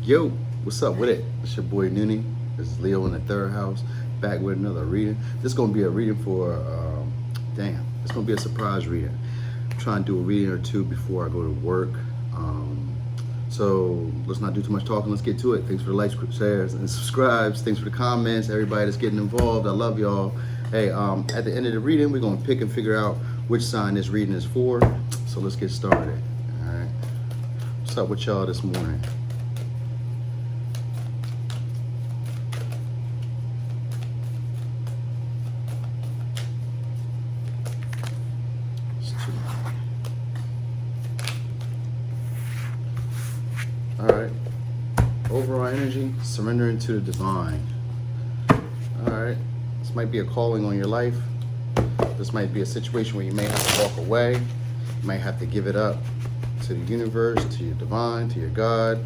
Yo, what's up with it? It's your boy Noonie. This is Leo in the third house, back with another reading. This is gonna be a reading for, it's gonna be a surprise reading. I'm trying to do a reading or two before I go to work. So let's not do too much talking. Let's get to it. Thanks for the likes, shares, and subscribes. Thanks for the comments. Everybody that's getting involved. I love y'all. Hey, at the end of the reading, we're gonna pick and figure out which sign this reading is for. So let's get started. All right. What's up with y'all this morning? All right. Overall energy, surrendering to the divine. All right. This might be a calling on your life. This might be a situation where you may have to walk away. You might have to give it up to the universe, to your divine, to your God,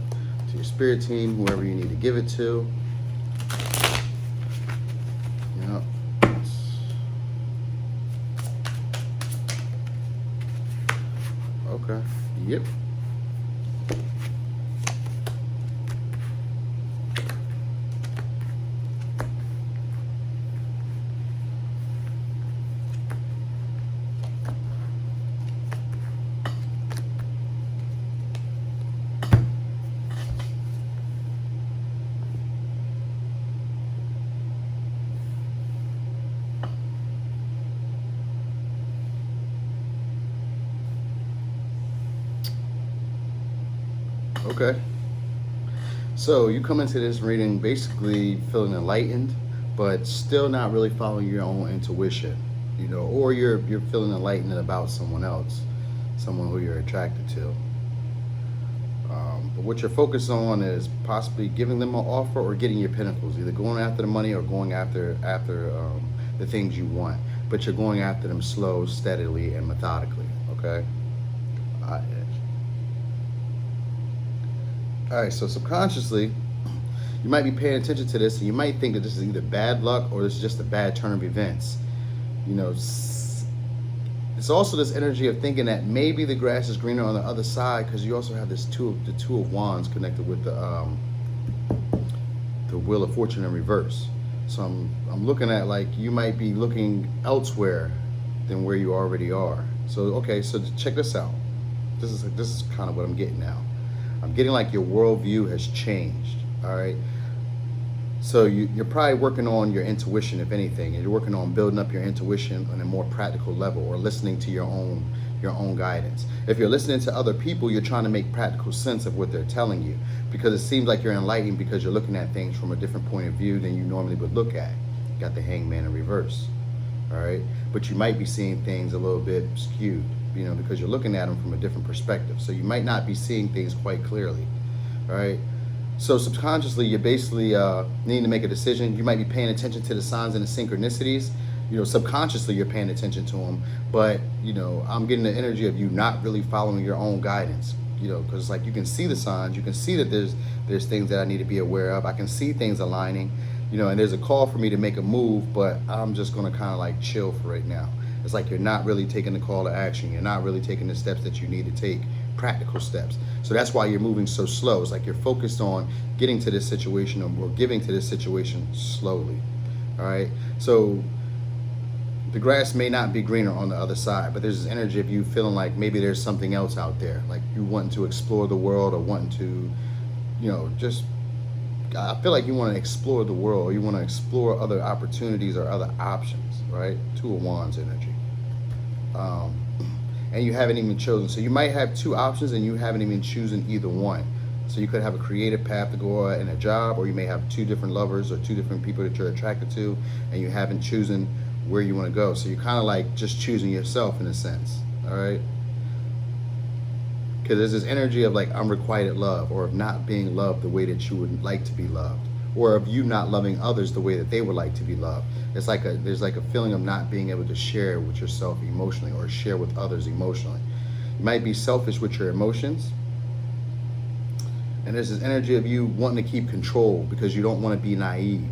to your spirit team, whoever you need to give it to. Yeah. Okay. Yep. Okay. So you come into this reading basically feeling enlightened, but still not really following your own intuition, or you're feeling enlightened about someone else, someone who you're attracted to. But what you're focused on is possibly giving them an offer or getting your pinnacles, either going after the money or going after the things you want. But you're going after them slow, steadily, and methodically. Okay. All right, so subconsciously, you might be paying attention to this, and you might think that this is either bad luck or this is just a bad turn of events. It's also this energy of thinking that maybe the grass is greener on the other side, because you also have this the two of wands connected with the wheel of fortune in reverse. So I'm looking at, like, you might be looking elsewhere than where you already are. So okay, so check this out. This is kind of what I'm getting now. I'm getting like your worldview has changed, all right? So you're probably working on your intuition, if anything, and you're working on building up your intuition on a more practical level, or listening to your own guidance. If you're listening to other people, you're trying to make practical sense of what they're telling you, because it seems like you're enlightened because you're looking at things from a different point of view than you normally would look at. You got the hangman in reverse, all right? But you might be seeing things a little bit skewed, because you're looking at them from a different perspective. So you might not be seeing things quite clearly, all right? So subconsciously, you're basically needing to make a decision. You might be paying attention to the signs and the synchronicities. Subconsciously, you're paying attention to them. But, I'm getting the energy of you not really following your own guidance, because, like, you can see the signs. You can see that there's things that I need to be aware of. I can see things aligning, and there's a call for me to make a move, but I'm just going to kind of, like, chill for right now. It's like you're not really taking the call to action. You're not really taking the steps that you need to take, practical steps. So that's why you're moving so slow. It's like you're focused on getting to this situation, or giving to this situation slowly. All right. So the grass may not be greener on the other side, but there's this energy of you feeling like maybe there's something else out there, like you wanting to explore the world, or wanting to, I feel like you want to explore the world, or you want to explore other opportunities or other options, right? Two of Wands energy. And you haven't even chosen. So you might have two options and you haven't even chosen either one. So you could have a creative path to go in a job, or you may have two different lovers or two different people that you're attracted to, and you haven't chosen where you want to go. So you're kind of like just choosing yourself in a sense, all right? Because there's this energy of like unrequited love, or of not being loved the way that you would like to be loved, or of you not loving others the way that they would like to be loved. It's like there's like a feeling of not being able to share with yourself emotionally, or share with others emotionally. You might be selfish with your emotions. And there's this energy of you wanting to keep control because you don't want to be naive,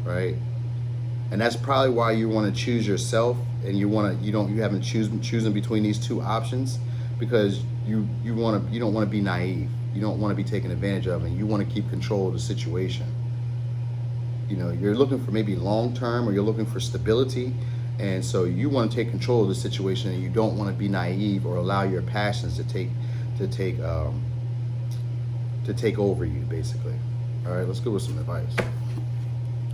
right? And that's probably why you want to choose yourself, and you haven't chosen between these two options, because you don't want to be naive. You don't want to be taken advantage of, and you want to keep control of the situation. You know, you're looking for maybe long-term, or you're looking for stability, and so you want to take control of the situation, and you don't want to be naive or allow your passions to take over you, basically. All right, let's go with some advice.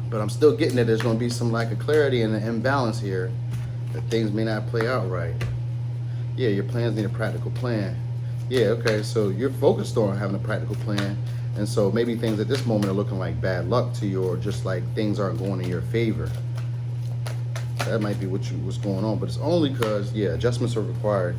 But I'm still getting that there's going to be some lack of clarity and an imbalance here, that things may not play out right. Yeah, your plans need a practical plan. Yeah, okay, so you're focused on having a practical plan, and so maybe things at this moment are looking like bad luck to you, or just like things aren't going in your favor. That might be what's going on, but it's only because, yeah, adjustments are required.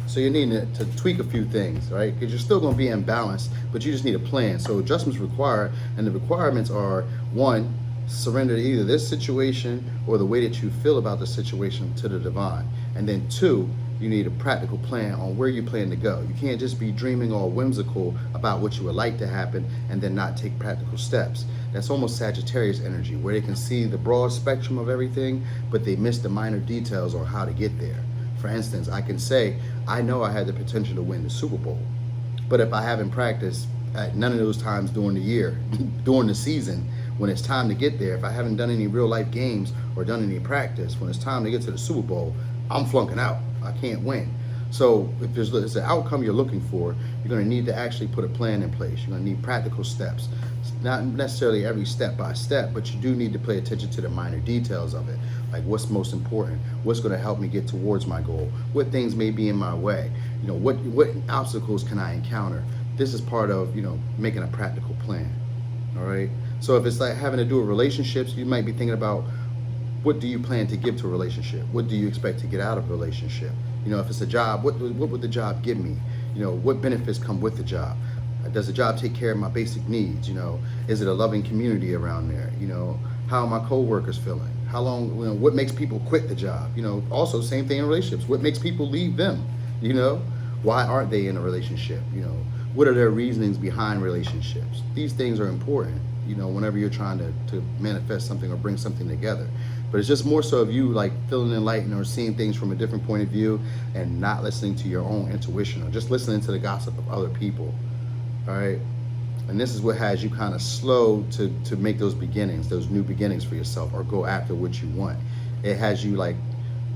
So you're needing to tweak a few things, right? Because you're still going to be imbalanced, but you just need a plan. So adjustments required, and the requirements are, one, surrender to either this situation or the way that you feel about the situation to the divine. And then two, you need a practical plan on where you plan to go. You can't just be dreaming all whimsical about what you would like to happen and then not take practical steps. That's almost Sagittarius energy, where they can see the broad spectrum of everything, but they miss the minor details on how to get there. For instance, I can say, I know I had the potential to win the Super Bowl, but if I haven't practiced at none of those times during the year, during the season, when it's time to get there, if I haven't done any real life games or done any practice, when it's time to get to the Super Bowl, I'm flunking out. I can't win. So if there's an outcome you're looking for, you're going to need to actually put a plan in place. You're going to need practical steps. Not necessarily every step by step, but you do need to pay attention to the minor details of it. Like, what's most important? What's going to help me get towards my goal? What things may be in my way? You know, what obstacles can I encounter? This is part of, you know, making a practical plan. All right. So if it's like having to do with relationships, you might be thinking about, what do you plan to give to a relationship? What do you expect to get out of a relationship? You know, if it's a job, what would the job give me? You know, what benefits come with the job? Does the job take care of my basic needs? You know, is it a loving community around there? You know, how are my co-workers feeling? How long, you know, what makes people quit the job? You know, also same thing in relationships. What makes people leave them? You know, why aren't they in a relationship? You know, what are their reasonings behind relationships? These things are important, you know, whenever you're trying to manifest something or bring something together. But it's just more so of you like feeling enlightened or seeing things from a different point of view, and not listening to your own intuition, or just listening to the gossip of other people. All right. And this is what has you kind of slow to make those beginnings, those new beginnings for yourself, or go after what you want. It has you like,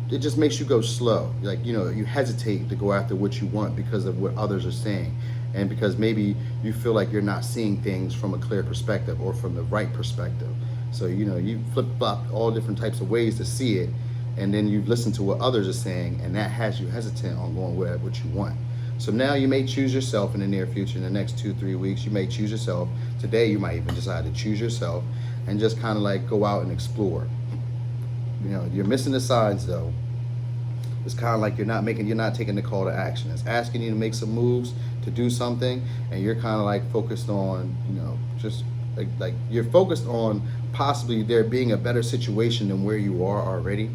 it just makes you go slow. Like, you know, you hesitate to go after what you want because of what others are saying. And because maybe you feel like you're not seeing things from a clear perspective or from the right perspective. So, you know, you flip-flop all different types of ways to see it, and then you listen to what others are saying, and that has you hesitant on going with what you want. So now you may choose yourself in the near future, in the next 2-3 weeks, you may choose yourself. Today you might even decide to choose yourself and just kind of like go out and explore. You know, you're missing the signs though. It's kind of like you're not taking the call to action. It's asking you to make some moves, to do something, and you're kind of like focused on, you know, just like you're focused on possibly there being a better situation than where you are already.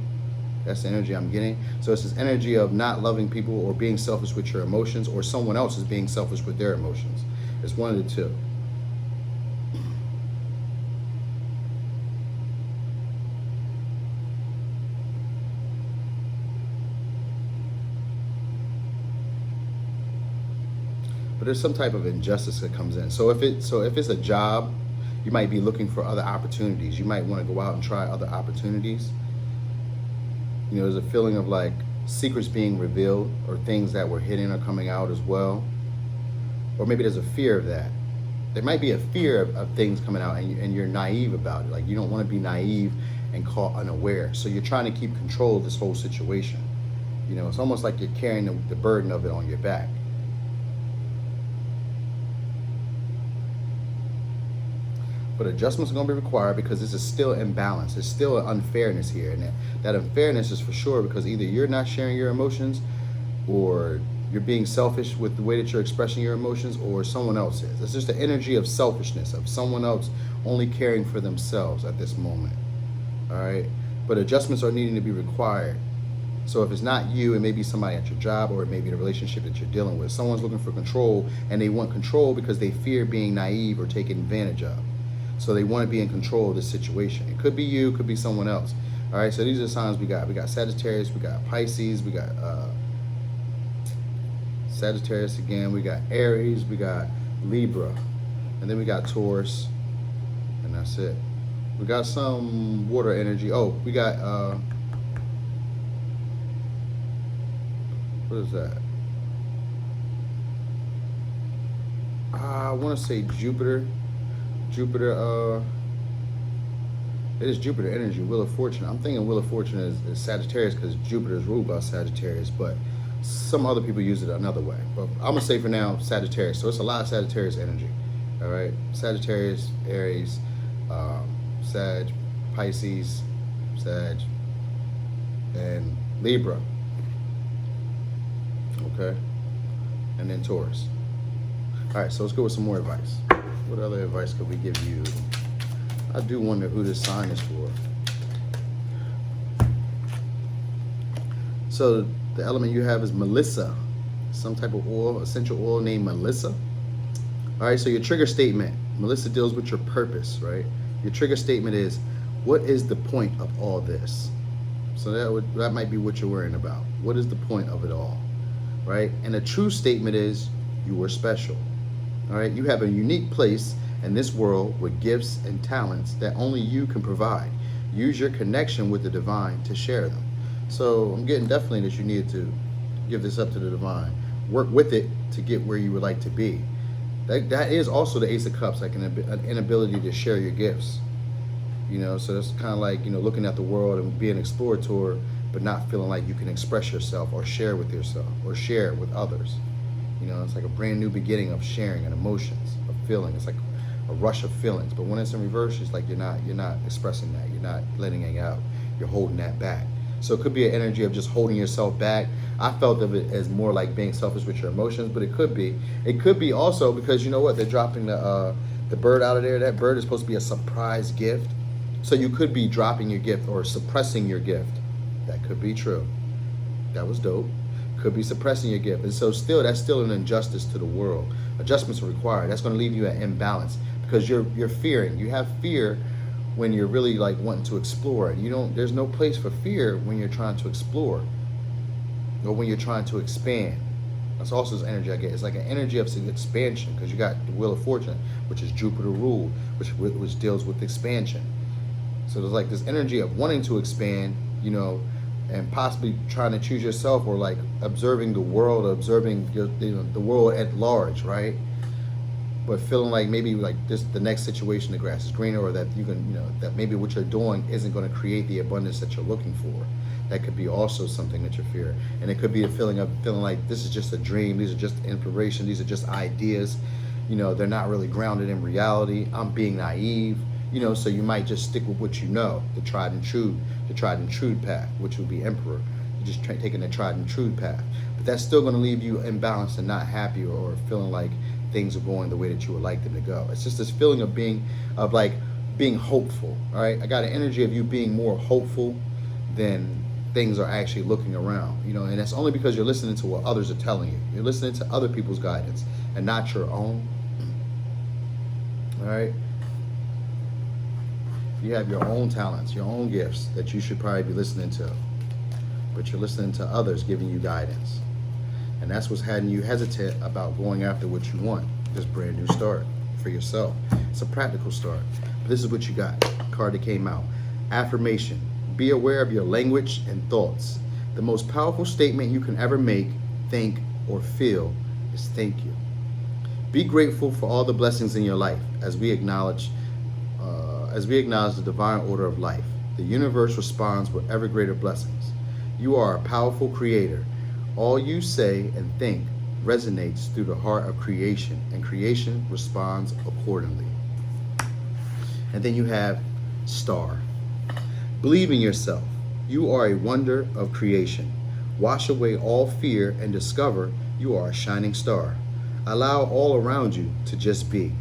That's the energy I'm getting. So it's this energy of not loving people, or being selfish with your emotions, or someone else is being selfish with their emotions. It's one of the two. But there's some type of injustice that comes in. So if it's a job, you might be looking for other opportunities. You might want to go out and try other opportunities. You know, there's a feeling of like secrets being revealed, or things that were hidden are coming out as well. Or maybe there's a fear of that. There might be a fear of things coming out, and you're naive about it. Like, you don't want to be naive and caught unaware. So you're trying to keep control of this whole situation. You know, it's almost like you're carrying the burden of it on your back. But adjustments are going to be required, because this is still imbalance. There's still an unfairness here. And that unfairness is for sure because either you're not sharing your emotions, or you're being selfish with the way that you're expressing your emotions, or someone else is. It's just the energy of selfishness, of someone else only caring for themselves at this moment. All right. But adjustments are needing to be required. So if it's not you, it may be somebody at your job, or it may be the relationship that you're dealing with. Someone's looking for control, and they want control because they fear being naive or taken advantage of. So they want to be in control of the situation. It could be you, it could be someone else. All right, so these are the signs we got. We got Sagittarius, we got Pisces, we got Sagittarius again, we got Aries, we got Libra, and then we got Taurus, and that's it. We got some water energy. Oh, we got what is that? I want to say Jupiter. Jupiter. It is Jupiter energy, Wheel of Fortune. I'm thinking Wheel of Fortune is Sagittarius because Jupiter is ruled by Sagittarius, but some other people use it another way. But I'm gonna say for now Sagittarius. So it's a lot of Sagittarius energy. All right, Sagittarius, Aries, Sag, Pisces, Sag, and Libra. Okay, and then Taurus. All right, so let's go with some more advice. What other advice could we give you? I do wonder who this sign is for. So the element you have is Melissa, some type of oil, essential oil named Melissa. All right, so your trigger statement, Melissa deals with your purpose, right? Your trigger statement is, what is the point of all this? So that might be what you're worrying about. What is the point of it all, right? And the true statement is, you are special. All right, you have a unique place in this world with gifts and talents that only you can provide. Use your connection with the divine to share them. So I'm getting definitely that you need to give this up to the divine. Work with it to get where you would like to be. That is also the Ace of Cups, like an inability to share your gifts. You know, so that's kind of like, you know, looking at the world and being explorator, but not feeling like you can express yourself or share with yourself or share with others. You know, it's like a brand new beginning of sharing and emotions, of feeling. It's like a rush of feelings, but when it's in reverse, it's like you're not expressing that, you're not letting it out, you're holding that back. So it could be an energy of just holding yourself back. I felt of it as more like being selfish with your emotions, but it could be also because, you know what, they're dropping the bird out of there. That bird is supposed to be a surprise gift, so you could be dropping your gift or suppressing your gift. That could be true. That was dope. Could be suppressing your gift, and so that's still an injustice to the world. Adjustments are required. That's going to leave you at imbalance, because you're fearing. You have fear when you're really like wanting to explore, and there's no place for fear when you're trying to explore or when you're trying to expand. That's also this energy I get. It's like an energy of expansion, because you got the Wheel of Fortune, which is Jupiter ruled, which deals with expansion. So there's like this energy of wanting to expand, you know, and possibly trying to choose yourself, or like observing the world, the world at large, right? But feeling like maybe like the next situation, the grass is greener, or that you can, you know, that maybe what you're doing isn't going to create the abundance that you're looking for. That could be also something that you fear. And it could be a feeling like this is just a dream, these are just inspiration, these are just ideas, you know, they're not really grounded in reality. I'm being naive, you know, so you might just stick with what you know, the tried and true path, which would be Emperor. You're just taking the tried and true path. But that's still going to leave you imbalanced and not happy, or feeling like things are going the way that you would like them to go. It's just this feeling of being hopeful. All right, I got an energy of you being more hopeful than things are actually looking around, you know, and that's only because you're listening to what others are telling you. You're listening to other people's guidance and not your own. All right, you have your own talents, your own gifts that you should probably be listening to, but you're listening to others giving you guidance. And that's what's having you hesitant about going after what you want, this brand new start for yourself. It's a practical start. But this is what you got. Card that came out. Affirmation. Be aware of your language and thoughts. The most powerful statement you can ever make, think, or feel is thank you. Be grateful for all the blessings in your life as we acknowledge the divine order of life. The universe responds with ever greater blessings. You are a powerful creator. All you say and think resonates through the heart of creation, and creation responds accordingly. And then you have Star. Believe in yourself. You are a wonder of creation. Wash away all fear and discover you are a shining star. Allow all around you to just be.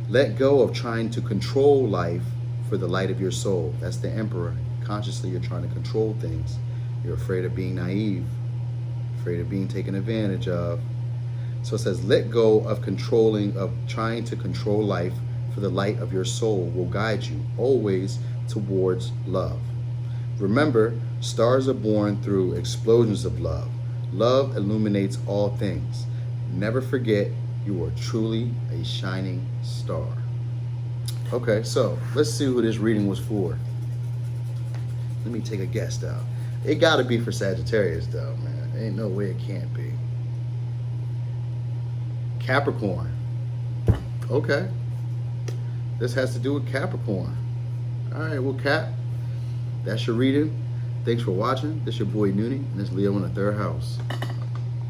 Let go of trying to control life for the light of your soul. That's the Emperor. Consciously, you're trying to control things. You're afraid of being naive, afraid of being taken advantage of. So it says, let go of trying to control life, for the light of your soul will guide you always towards love. Remember, stars are born through explosions of love. Love illuminates all things. Never forget You are truly a shining star. Okay, so let's see who this reading was for. Let me take a guess though. It gotta be for Sagittarius though, man. Ain't no way it can't be. Capricorn. Okay. This has to do with Capricorn. All right, well, Cap, that's your reading. Thanks for watching. This your boy Noonie, and it's Leo in the third house.